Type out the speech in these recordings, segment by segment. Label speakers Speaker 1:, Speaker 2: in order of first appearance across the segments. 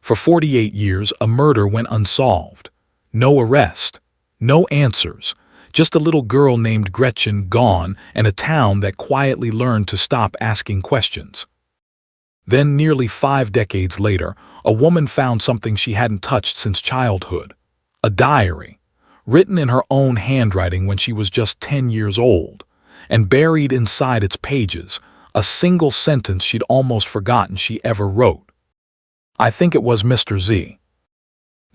Speaker 1: For 48 years, a murder went unsolved. No arrest, no answers, just a little girl named Gretchen gone and a town that quietly learned to stop asking questions. Then, nearly 5 decades later, a woman found something she hadn't touched since childhood. A diary, written in her own handwriting when she was just 10 years old, and buried inside its pages, a single sentence she'd almost forgotten she ever wrote. "I think it was Mr. Z."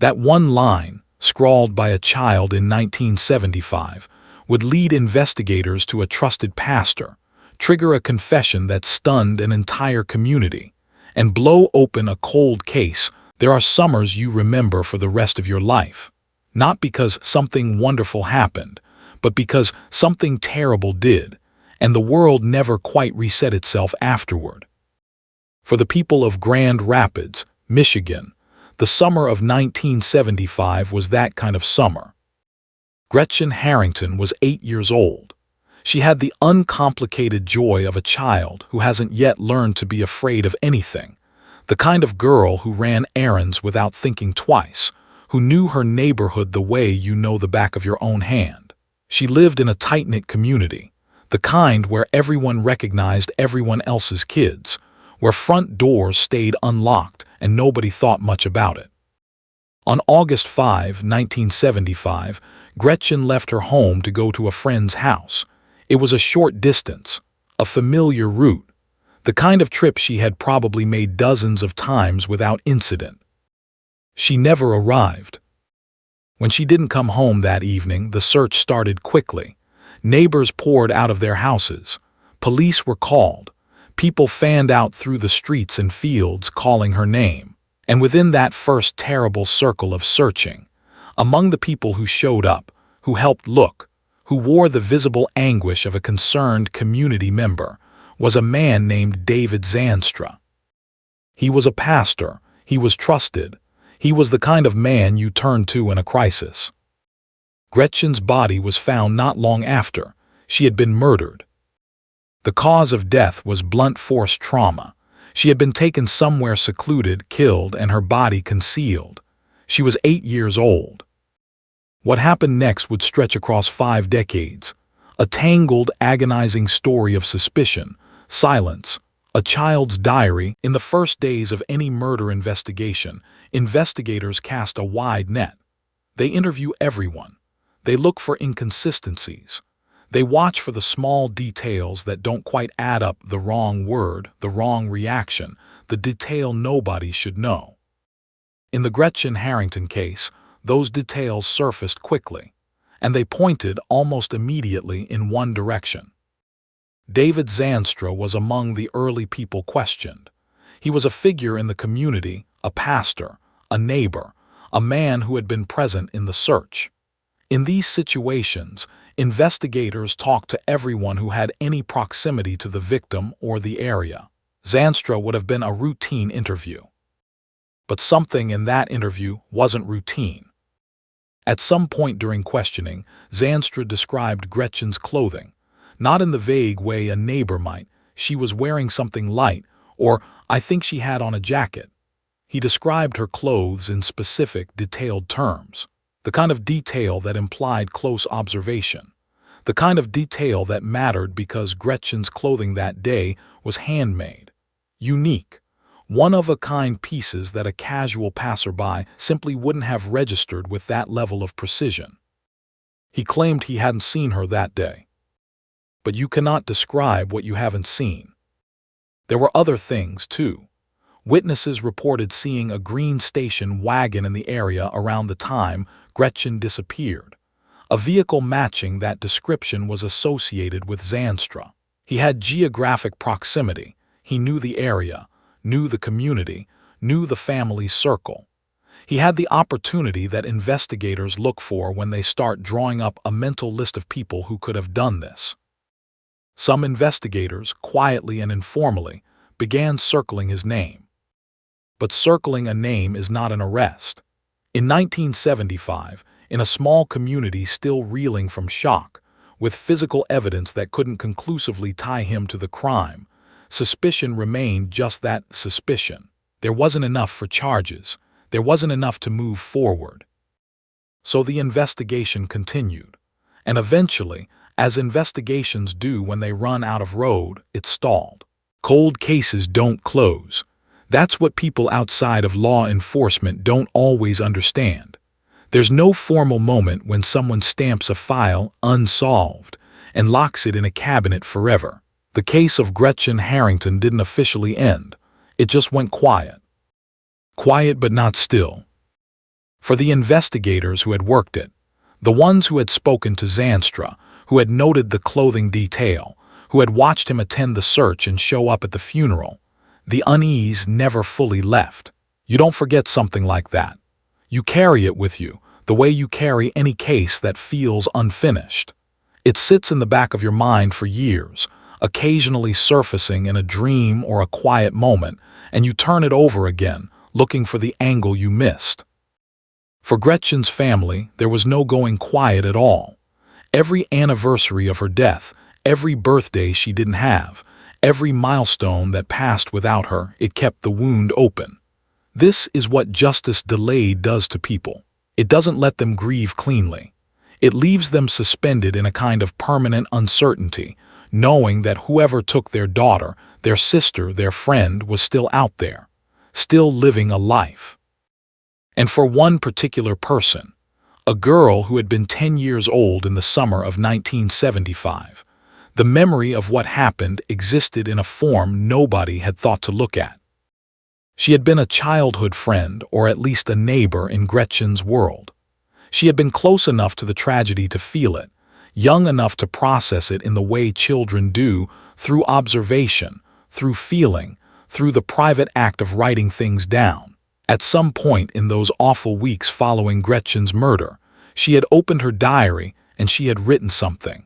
Speaker 1: That one line, scrawled by a child in 1975, would lead investigators to a trusted pastor, trigger a confession that stunned an entire community, and blow open a cold case. There are summers you remember for the rest of your life, not because something wonderful happened, but because something terrible did, and the world never quite reset itself afterward. For the people of Grand Rapids, Michigan, the summer of 1975 was that kind of summer. Gretchen Harrington was 8 years old. She had the uncomplicated joy of a child who hasn't yet learned to be afraid of anything, the kind of girl who ran errands without thinking twice, who knew her neighborhood the way you know the back of your own hand. She lived in a tight-knit community, the kind where everyone recognized everyone else's kids, where front doors stayed unlocked and nobody thought much about it. On August 5, 1975, Gretchen left her home to go to a friend's house. It was a short distance, a familiar route, the kind of trip she had probably made dozens of times without incident. She never arrived. When she didn't come home that evening, the search started quickly. Neighbors poured out of their houses. Police were called. People fanned out through the streets and fields calling her name. And within that first terrible circle of searching, among the people who showed up, who helped look, who wore the visible anguish of a concerned community member, was a man named David Zanstra. He was a pastor. He was trusted. He was the kind of man you turn to in a crisis. Gretchen's body was found not long after. She had been murdered. The cause of death was blunt force trauma. She had been taken somewhere secluded, killed, and her body concealed. She was 8 years old. What happened next would stretch across 5 decades. A tangled, agonizing story of suspicion, silence, a child's diary. In the first days of any murder investigation, investigators cast a wide net. They interview everyone. They look for inconsistencies. They watch for the small details that don't quite add up: the wrong word, the wrong reaction, the detail nobody should know. In the Gretchen Harrington case, those details surfaced quickly, and they pointed almost immediately in one direction. David Zanstra was among the early people questioned. He was a figure in the community, a pastor, a neighbor, a man who had been present in the search. In these situations, investigators talked to everyone who had any proximity to the victim or the area. Zanstra would have been a routine interview. But something in that interview wasn't routine. At some point during questioning, Zanstra described Gretchen's clothing, not in the vague way a neighbor might. She was wearing something light, or I think she had on a jacket. He described her clothes in specific, detailed terms. The kind of detail that implied close observation. The kind of detail that mattered because Gretchen's clothing that day was handmade. Unique. One-of-a-kind pieces that a casual passerby simply wouldn't have registered with that level of precision. He claimed he hadn't seen her that day. But you cannot describe what you haven't seen. There were other things, too. Witnesses reported seeing a green station wagon in the area around the time Gretchen disappeared. A vehicle matching that description was associated with Zanstra. He had geographic proximity. He knew the area, knew the community, knew the family circle. He had the opportunity that investigators look for when they start drawing up a mental list of people who could have done this. Some investigators, quietly and informally, began circling his name. But circling a name is not an arrest. In 1975, in a small community still reeling from shock, with physical evidence that couldn't conclusively tie him to the crime, suspicion remained just that, suspicion. there wasn't enough for charges. There wasn't enough to move forward. So the investigation continued. And eventually, as investigations do when they run out of road, it stalled. Cold cases don't close. That's what people outside of law enforcement don't always understand. There's no formal moment when someone stamps a file unsolved and locks it in a cabinet forever. The case of Gretchen Harrington didn't officially end. It just went quiet. Quiet but not still. For the investigators who had worked it, the ones who had spoken to Zanstra, who had noted the clothing detail, who had watched him attend the search and show up at the funeral, the unease never fully left. You don't forget something like that. You carry it with you, the way you carry any case that feels unfinished. It sits in the back of your mind for years, occasionally surfacing in a dream or a quiet moment, and you turn it over again, looking for the angle you missed. For Gretchen's family, there was no going quiet at all. Every anniversary of her death, every birthday she didn't have, every milestone that passed without her, it kept the wound open. This is what justice delayed does to people. It doesn't let them grieve cleanly. It leaves them suspended in a kind of permanent uncertainty, knowing that whoever took their daughter, their sister, their friend was still out there, still living a life. And for one particular person, a girl who had been 10 years old in the summer of 1975, the memory of what happened existed in a form nobody had thought to look at. She had been a childhood friend, or at least a neighbor in Gretchen's world. She had been close enough to the tragedy to feel it, young enough to process it in the way children do, through observation, through feeling, through the private act of writing things down. At some point in those awful weeks following Gretchen's murder, she had opened her diary and she had written something.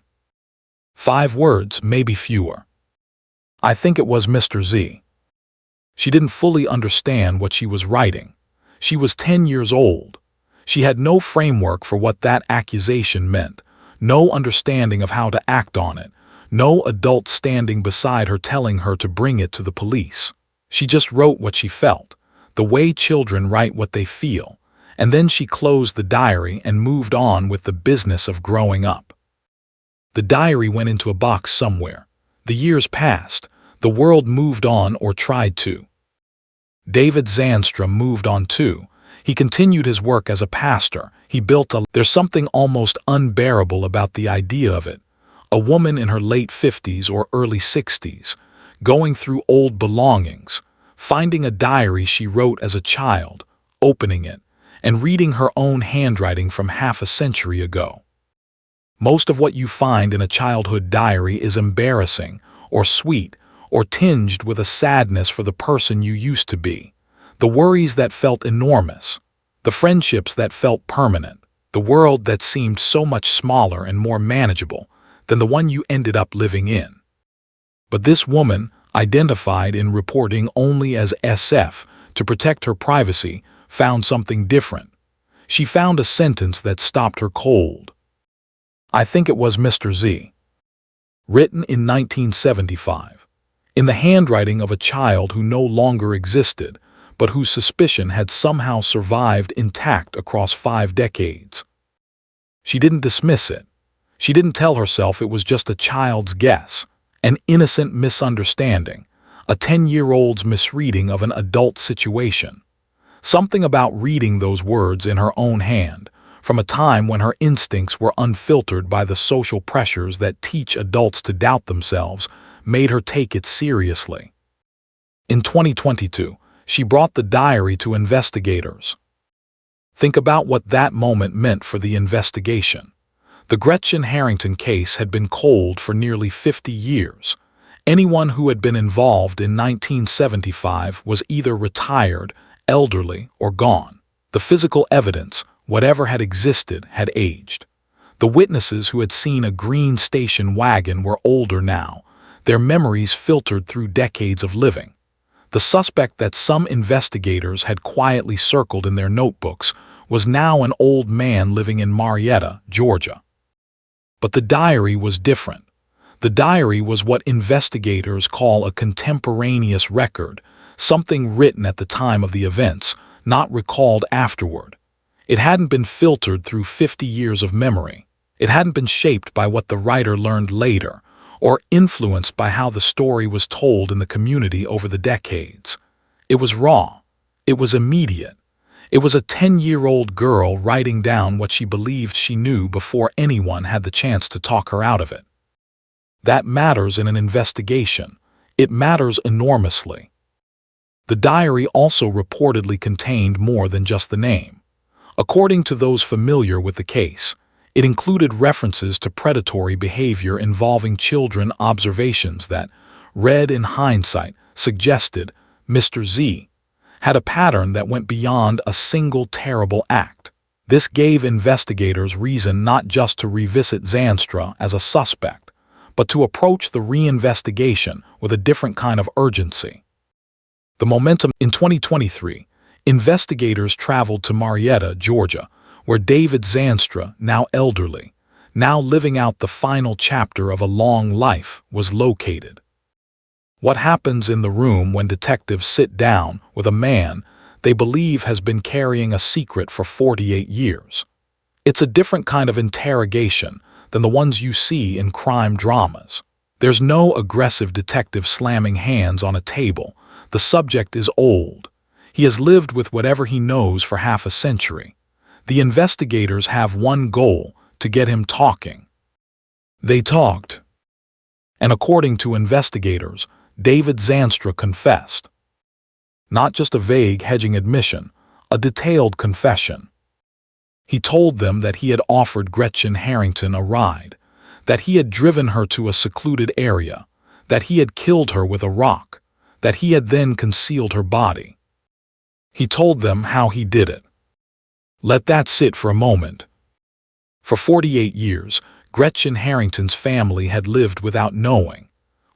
Speaker 1: 5 words, maybe fewer. I think it was Mr. Z. She didn't fully understand what she was writing. She was 10 years old. She had no framework for what that accusation meant, no understanding of how to act on it, no adult standing beside her telling her to bring it to the police. She just wrote what she felt, the way children write what they feel, and then she closed the diary and moved on with the business of growing up. The diary went into a box somewhere. The years passed. The world moved on, or tried to. David Zanstra moved on too. He continued his work as a pastor. He built a... There's something almost unbearable about the idea of it. A woman in her late 50s or early 60s, going through old belongings, finding a diary she wrote as a child, opening it, and reading her own handwriting from half a century ago. Most of what you find in a childhood diary is embarrassing, or sweet, or tinged with a sadness for the person you used to be, the worries that felt enormous, the friendships that felt permanent, the world that seemed so much smaller and more manageable than the one you ended up living in. But this woman, identified in reporting only as SF to protect her privacy, found something different. She found a sentence that stopped her cold. I think it was Mr. Z. Written in 1975, in the handwriting of a child who no longer existed, but whose suspicion had somehow survived intact across 5 decades. She didn't dismiss it. She didn't tell herself it was just a child's guess, an innocent misunderstanding, a 10-year-old's misreading of an adult situation. Something about reading those words in her own hand, from a time when her instincts were unfiltered by the social pressures that teach adults to doubt themselves, made her take it seriously. In 2022, she brought the diary to investigators. Think about what that moment meant for the investigation. The Gretchen Harrington case had been cold for nearly 50 years. Anyone who had been involved in 1975 was either retired, elderly, or gone. The physical evidence, whatever had existed, had aged. The witnesses who had seen a green station wagon were older now, their memories filtered through decades of living. The suspect that some investigators had quietly circled in their notebooks was now an old man living in Marietta, Georgia. But the diary was different. The diary was what investigators call a contemporaneous record, something written at the time of the events, not recalled afterward. It hadn't been filtered through 50 years of memory. It hadn't been shaped by what the writer learned later, or influenced by how the story was told in the community over the decades. It was raw. It was immediate. It was a 10-year-old girl writing down what she believed she knew before anyone had the chance to talk her out of it. That matters in an investigation. It matters enormously. The diary also reportedly contained more than just the name. According to those familiar with the case, it included references to predatory behavior involving children, observations that, read in hindsight, suggested Mr. Z had a pattern that went beyond a single terrible act. This gave investigators reason not just to revisit Zandstra as a suspect, but to approach the reinvestigation with a different kind of urgency. The momentum in 2023, investigators traveled to Marietta, Georgia, where David Zandstra, now elderly, now living out the final chapter of a long life, was located. What happens in the room when detectives sit down with a man they believe has been carrying a secret for 48 years? It's a different kind of interrogation than the ones you see in crime dramas. There's no aggressive detective slamming hands on a table. The subject is old. He has lived with whatever he knows for half a century. The investigators have one goal: to get him talking. They talked. And according to investigators, David Zandstra confessed. Not just a vague hedging admission, a detailed confession. He told them that he had offered Gretchen Harrington a ride, that he had driven her to a secluded area, that he had killed her with a rock, that he had then concealed her body. He told them how he did it. Let that sit for a moment. For 48 years, Gretchen Harrington's family had lived without knowing,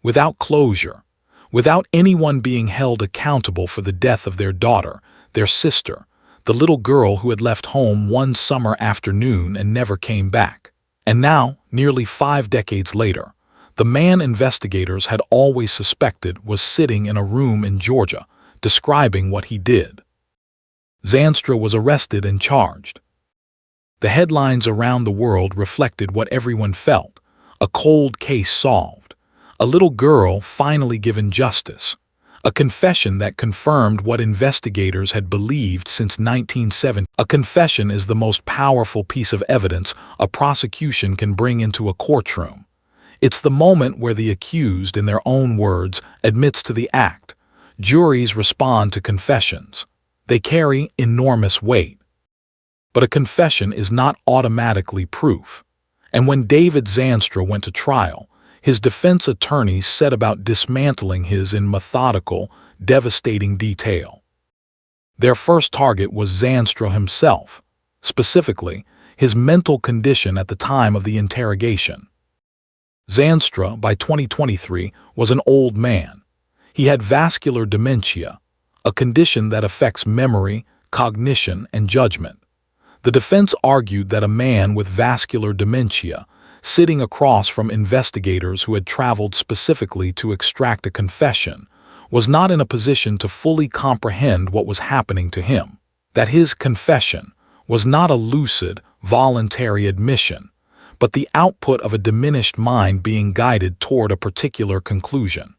Speaker 1: without closure, without anyone being held accountable for the death of their daughter, their sister, the little girl who had left home one summer afternoon and never came back. And now, nearly 5 decades later, the man investigators had always suspected was sitting in a room in Georgia, describing what he did. Zandstra was arrested and charged. The headlines around the world reflected what everyone felt: a cold case solved, a little girl finally given justice, a confession that confirmed what investigators had believed since 1970. A confession is the most powerful piece of evidence a prosecution can bring into a courtroom. It's the moment where the accused, in their own words, admits to the act. Juries respond to confessions. They carry enormous weight. But a confession is not automatically proof. And when David Zandstra went to trial, his defense attorneys set about dismantling his in methodical, devastating detail. Their first target was Zandstra himself, specifically his mental condition at the time of the interrogation. Zandstra, by 2023, was an old man. He had vascular dementia, a condition that affects memory, cognition, and judgment. The defense argued that a man with vascular dementia, sitting across from investigators who had traveled specifically to extract a confession, was not in a position to fully comprehend what was happening to him. That his confession was not a lucid, voluntary admission, but the output of a diminished mind being guided toward a particular conclusion.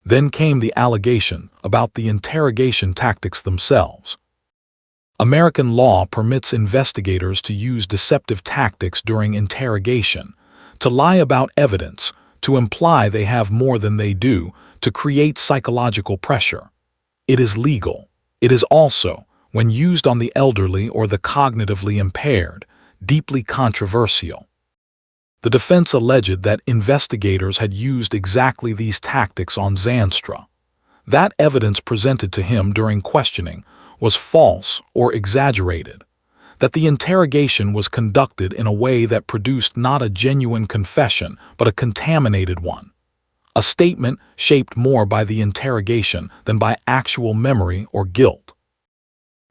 Speaker 1: Then came the allegation about the interrogation tactics themselves. American law permits investigators to use deceptive tactics during interrogation, to lie about evidence, to imply they have more than they do, to create psychological pressure. It is legal. It is also, when used on the elderly or the cognitively impaired, deeply controversial. The defense alleged that investigators had used exactly these tactics on Zandstra. That evidence presented to him during questioning was false or exaggerated, that the interrogation was conducted in a way that produced not a genuine confession but a contaminated one, a statement shaped more by the interrogation than by actual memory or guilt.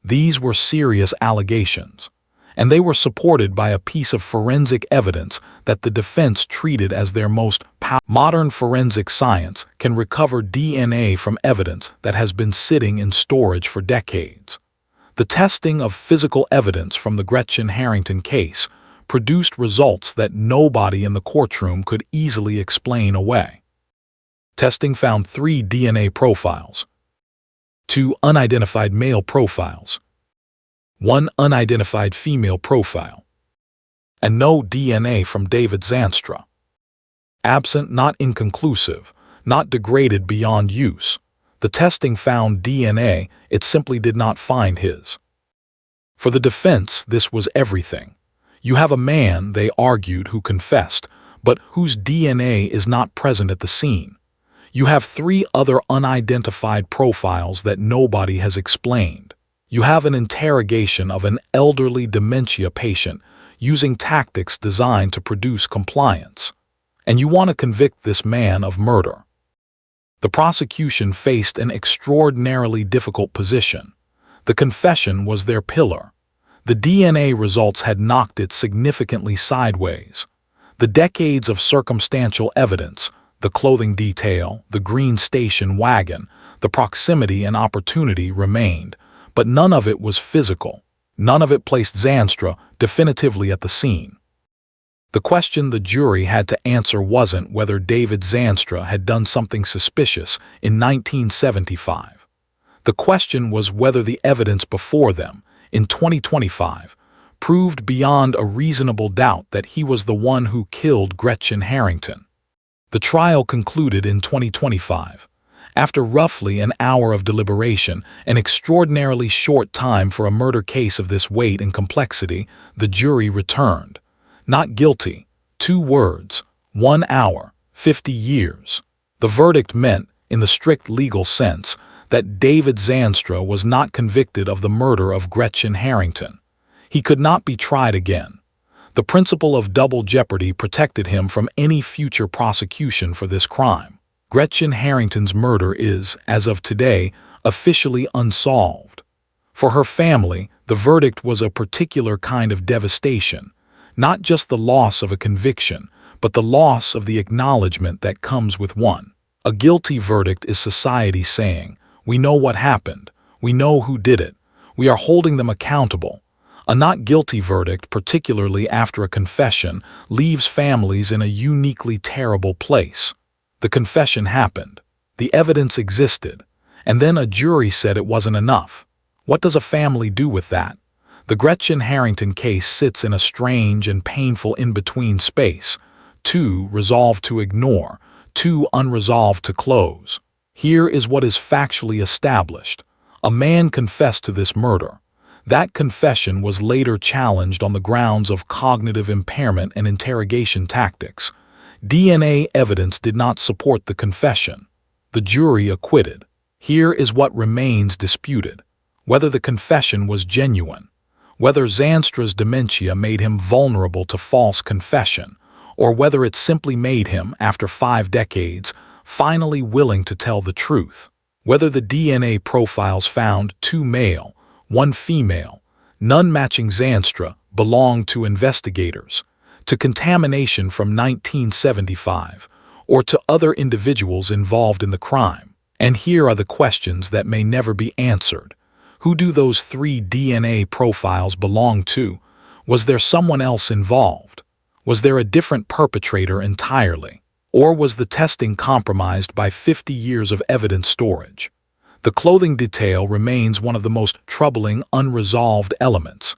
Speaker 1: These were serious allegations, and they were supported by a piece of forensic evidence that the defense treated as their most powerful. Modern forensic science can recover DNA from evidence that has been sitting in storage for decades. The testing of physical evidence from the Gretchen Harrington case produced results that nobody in the courtroom could easily explain away. Testing found 3 DNA profiles, 2 unidentified male profiles, 1 unidentified female profile, and no DNA from David Zanstra. Absent, not inconclusive, not degraded beyond use. The testing found DNA, it simply did not find his. For the defense, this was everything. You have a man, they argued, who confessed, but whose DNA is not present at the scene. You have 3 other unidentified profiles that nobody has explained. You have an interrogation of an elderly dementia patient using tactics designed to produce compliance. And you want to convict this man of murder. The prosecution faced an extraordinarily difficult position. The confession was their pillar. The DNA results had knocked it significantly sideways. The decades of circumstantial evidence, the clothing detail, the green station wagon, the proximity and opportunity remained, but none of it was physical. None of it placed Zanstra definitively at the scene. The question the jury had to answer wasn't whether David Zanstra had done something suspicious in 1975. The question was whether the evidence before them, in 2025, proved beyond a reasonable doubt that he was the one who killed Gretchen Harrington. The trial concluded in 2025. After roughly an hour of deliberation, an extraordinarily short time for a murder case of this weight and complexity, the jury returned. Not guilty, 2 words, 1 hour, 50 years. The verdict meant, in the strict legal sense, that David Zanstra was not convicted of the murder of Gretchen Harrington. He could not be tried again. The principle of double jeopardy protected him from any future prosecution for this crime. Gretchen Harrington's murder is, as of today, officially unsolved. For her family, the verdict was a particular kind of devastation, not just the loss of a conviction, but the loss of the acknowledgement that comes with one. A guilty verdict is society saying, "We know what happened, we know who did it, we are holding them accountable." A not guilty verdict, particularly after a confession, leaves families in a uniquely terrible place. The confession happened, the evidence existed, and then a jury said it wasn't enough. What does a family do with that? The Gretchen Harrington case sits in a strange and painful in-between space, 2 resolved to ignore, 2 unresolved to close. Here is what is factually established. A man confessed to this murder. That confession was later challenged on the grounds of cognitive impairment and interrogation tactics. DNA evidence did not support the confession. The jury acquitted. Here is what remains disputed: whether the confession was genuine, whether Zanstra's dementia made him vulnerable to false confession, or whether it simply made him, after 5 decades, finally willing to tell the truth. Whether the DNA profiles found 2 male, 1 female, none matching Zanstra, belonged to investigators, to contamination from 1975, or to other individuals involved in the crime. And here are the questions that may never be answered. Who do those 3 DNA profiles belong to? Was there someone else involved? Was there a different perpetrator entirely? Or was the testing compromised by 50 years of evidence storage? The clothing detail remains one of the most troubling unresolved elements.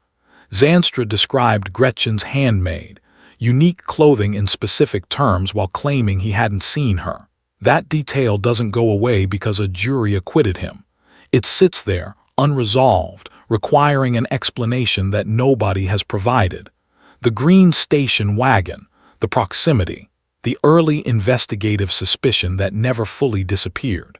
Speaker 1: Zanstra described Gretchen's handmade, unique clothing in specific terms while claiming he hadn't seen her. That detail doesn't go away because a jury acquitted him. It sits there, unresolved, requiring an explanation that nobody has provided. The green station wagon, the proximity, the early investigative suspicion that never fully disappeared.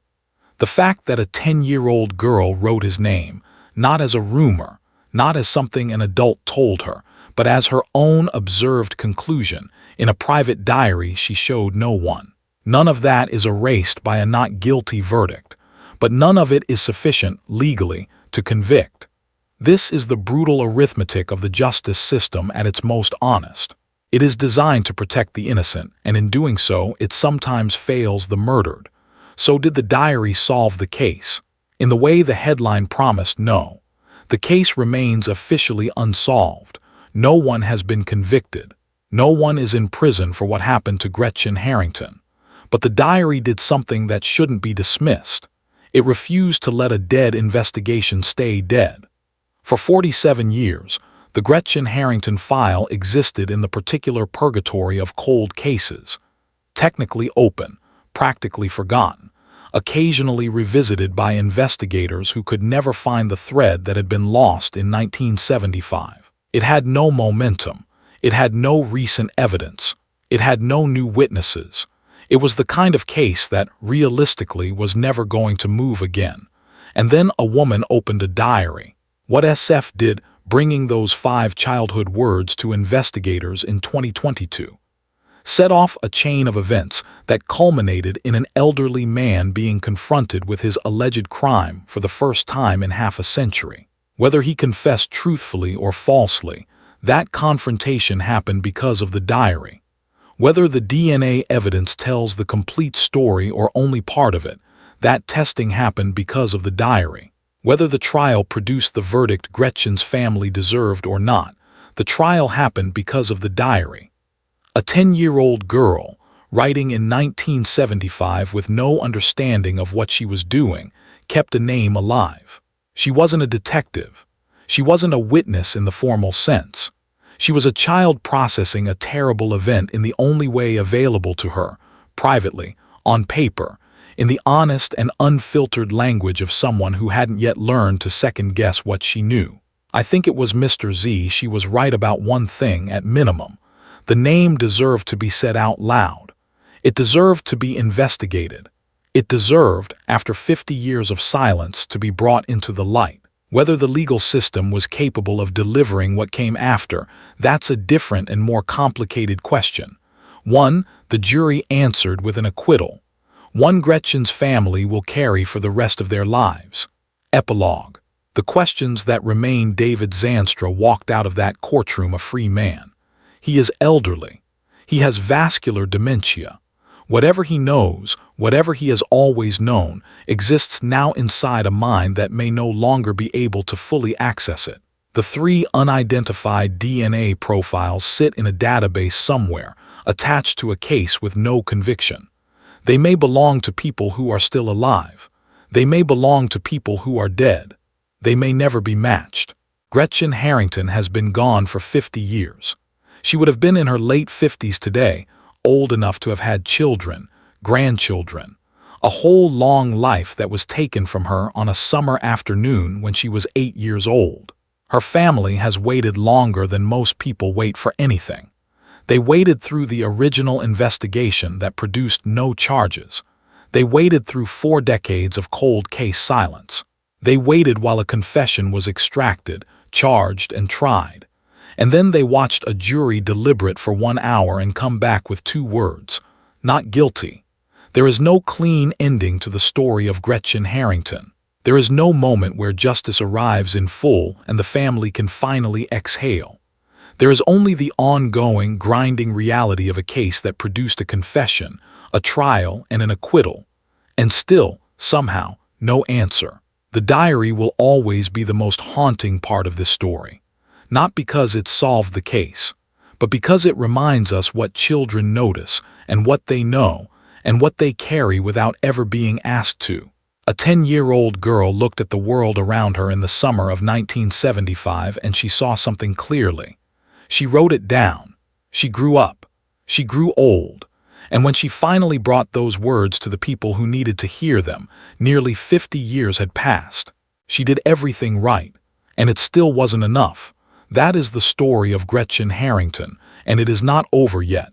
Speaker 1: The fact that a 10-year-old girl wrote his name, not as a rumor, not as something an adult told her, but as her own observed conclusion, in a private diary she showed no one. None of that is erased by a not guilty verdict, but none of it is sufficient, legally, to convict. This is the brutal arithmetic of the justice system at its most honest. It is designed to protect the innocent, and in doing so, it sometimes fails the murdered. So did the diary solve the case? In the way the headline promised, no. The case remains officially unsolved. No one has been convicted. No one is in prison for what happened to Gretchen Harrington. But the diary did something that shouldn't be dismissed. It refused to let a dead investigation stay dead. For 47 years, the Gretchen Harrington file existed in the particular purgatory of cold cases. Technically open, practically forgotten, occasionally revisited by investigators who could never find the thread that had been lost in 1975. It had no momentum. It had no recent evidence. It had no new witnesses. It was the kind of case that, realistically, was never going to move again. And then a woman opened a diary. What SF did, bringing those 5 childhood words to investigators in 2022, set off a chain of events that culminated in an elderly man being confronted with his alleged crime for the first time in half a century. Whether he confessed truthfully or falsely, that confrontation happened because of the diary. Whether the DNA evidence tells the complete story or only part of it, that testing happened because of the diary. Whether the trial produced the verdict Gretchen's family deserved or not, the trial happened because of the diary. A 10-year-old girl, writing in 1975 with no understanding of what she was doing, kept a name alive. She wasn't a detective. She wasn't a witness in the formal sense. She was a child processing a terrible event in the only way available to her, privately, on paper, in the honest and unfiltered language of someone who hadn't yet learned to second-guess what she knew. I think it was Mr. Z. She was right about one thing, at minimum. The name deserved to be said out loud. It deserved to be investigated. It deserved, after 50 years of silence, to be brought into the light. Whether the legal system was capable of delivering what came after, that's a different and more complicated question. One, the jury answered with an acquittal. One Gretchen's family will carry for the rest of their lives. Epilogue. The questions that remain. David Zanstra walked out of that courtroom a free man. He is elderly. He has vascular dementia. Whatever he knows, whatever he has always known, exists now inside a mind that may no longer be able to fully access it. The 3 unidentified DNA profiles sit in a database somewhere, attached to a case with no conviction. They may belong to people who are still alive. They may belong to people who are dead. They may never be matched. Gretchen Harrington has been gone for 50 years. She would have been in her late 50s today, old enough to have had children, grandchildren, a whole long life that was taken from her on a summer afternoon when she was 8 years old. Her family has waited longer than most people wait for anything. They waited through the original investigation that produced no charges. They waited through 4 decades of cold case silence. They waited while a confession was extracted, charged, and tried. And then they watched a jury deliberate for 1 hour and come back with 2 words: not guilty. There is no clean ending to the story of Gretchen Harrington. There is no moment where justice arrives in full and the family can finally exhale. There is only the ongoing, grinding reality of a case that produced a confession, a trial, and an acquittal. And still, somehow, no answer. The diary will always be the most haunting part of this story. Not because it solved the case, but because it reminds us what children notice and what they know and what they carry without ever being asked to. A 10-year-old girl looked at the world around her in the summer of 1975 and she saw something clearly. She wrote it down. She grew up. She grew old. And when she finally brought those words to the people who needed to hear them, nearly 50 years had passed. She did everything right, and it still wasn't enough. That is the story of Gretchen Harrington, and it is not over yet.